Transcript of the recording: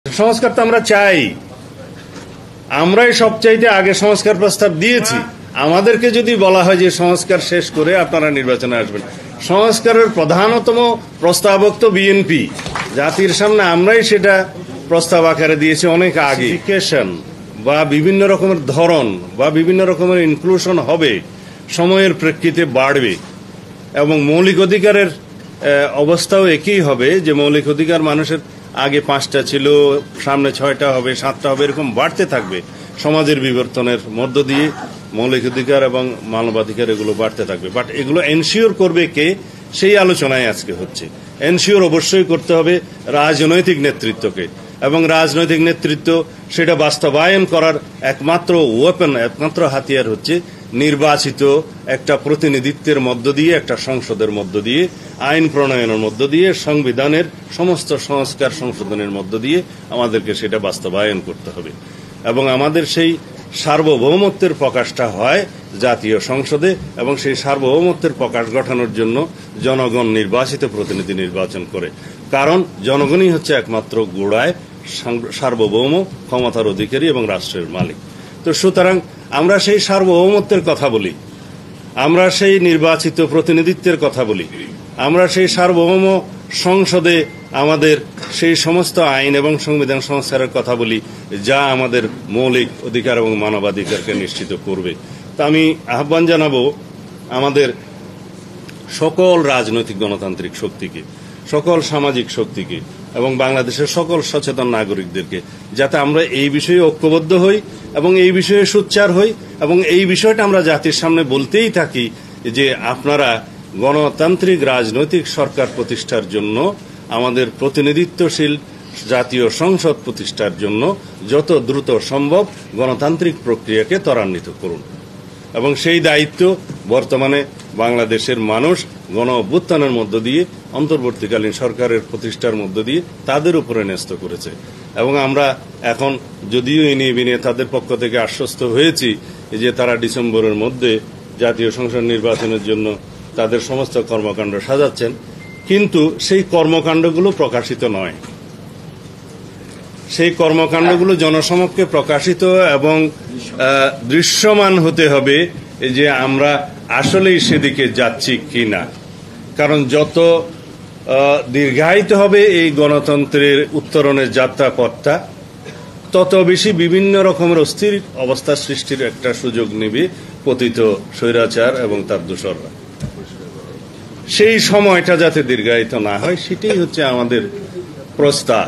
সংস্কার তো আমরা চাই, আমরাই সবচাইতে আগে সংস্কার প্রস্তাব দিয়েছি। আমাদেরকে যদি বলা হয় যে সংস্কার শেষ করে আপনারা নির্বাচনে আসবেন, সংস্কারের প্রধানতম প্রস্তাবক তো বিএনপি, জাতির সামনে আমরাই সেটা প্রস্তাব আকারে দিয়েছি অনেক আগে। বা বিভিন্ন রকমের ধরন বা বিভিন্ন রকমের ইনক্লুশন হবে, সময়ের প্রেক্ষিতে বাড়বে এবং মৌলিক অধিকারের অবস্থাও একই হবে যে মৌলিক অধিকার মানুষের আগে 5টা ছিল, সামনে 6টা হবে, 7টা হবে, এরকম বাড়তে থাকবে। সমাজের বিবর্তনের মধ্য দিয়ে মৌলিক অধিকার এবং মানবাধিকার এগুলো বাড়তে থাকবে। বাট এগুলো এনশিওর করবে কে, সেই আলোচনায় আজকে হচ্ছে। এনশিওর অবশ্যই করতে হবে রাজনৈতিক নেতৃত্বকে, এবং রাজনৈতিক নেতৃত্ব সেটা বাস্তবায়ন করার একমাত্র ওয়েপন, একমাত্র হাতিয়ার হচ্ছে নির্বাচিত একটা প্রতিনিধিত্বের মধ্য দিয়ে, একটা সংসদের মধ্য দিয়ে, আইন প্রণয়নের মধ্য দিয়ে, সংবিধানের সমস্ত সংস্কার সংশোধনের মধ্য দিয়ে আমাদেরকে সেটা বাস্তবায়ন করতে হবে। এবং আমাদের সেই সার্বভৌমত্বের প্রকাশটা হয় জাতীয় সংসদে, এবং সেই সার্বভৌমত্বের প্রকাশ ঘটানোর জন্য জনগণ নির্বাচিত প্রতিনিধি নির্বাচন করে। কারণ জনগণই হচ্ছে একমাত্র গোড়ায় সার্বভৌম ক্ষমতার অধিকারী এবং রাষ্ট্রের মালিক। তো সুতরাং আমরা সেই সার্বভৌমত্বের কথা বলি, আমরা সেই নির্বাচিত প্রতিনিধিত্বের কথা বলি, আমরা সেই সার্বভৌম সংসদে আমাদের সেই সমস্ত আইন এবং সংবিধান সংস্কারের কথা বলি যা আমাদের মৌলিক অধিকার এবং মানবাধিকারকে নিশ্চিত করবে। তা আমি আহ্বান জানাবো আমাদের সকল রাজনৈতিক গণতান্ত্রিক শক্তিকে, সকল সামাজিক শক্তিকে এবং বাংলাদেশের সকল সচেতন নাগরিকদেরকে, যাতে আমরা এই বিষয়ে ঐক্যবদ্ধ হই এবং এই বিষয়ে সোচ্চার হই এবং এই বিষয়টা আমরা জাতির সামনে বলতেই থাকি যে আপনারা গণতান্ত্রিক রাজনৈতিক সরকার প্রতিষ্ঠার জন্য, আমাদের প্রতিনিধিত্বশীল জাতীয় সংসদ প্রতিষ্ঠার জন্য যত দ্রুত সম্ভব গণতান্ত্রিক প্রক্রিয়াকে ত্বরান্বিত করুন। এবং সেই দায়িত্ব বর্তমানে বাংলাদেশের মানুষ গণ অভ্যুত্থানের মধ্য দিয়ে, অন্তর্বর্তীকালীন সরকারের প্রতিষ্ঠার মধ্য দিয়ে তাদের উপরে ন্যস্ত করেছে। এবং আমরা এখন যদিও ইনিয়ে বিনিয়ে তাদের পক্ষ থেকে আশ্বস্ত হয়েছি যে তারা ডিসেম্বরের মধ্যে জাতীয় সংসদ নির্বাচনের জন্য তাদের সমস্ত কর্মকাণ্ড সাজাচ্ছেন, কিন্তু সেই কর্মকাণ্ডগুলো প্রকাশিত নয়। সেই কর্মকাণ্ডগুলো জনসমক্ষে প্রকাশিত এবং দৃশ্যমান হতে হবে যে আমরা আসলেই সেদিকে যাচ্ছি কিনা। কারণ যত দীর্ঘায়িত হবে এই গণতন্ত্রের উত্তরণের যাত্রাপথটা, তত বেশি বিভিন্ন রকমের অস্থির অবস্থা সৃষ্টির একটা সুযোগ নেবে পতিত স্বৈরাচার এবং তার দোসররা। সেই সময়টা যাতে দীর্ঘায়িত না হয় সেটাই হচ্ছে আমাদের প্রস্তাব।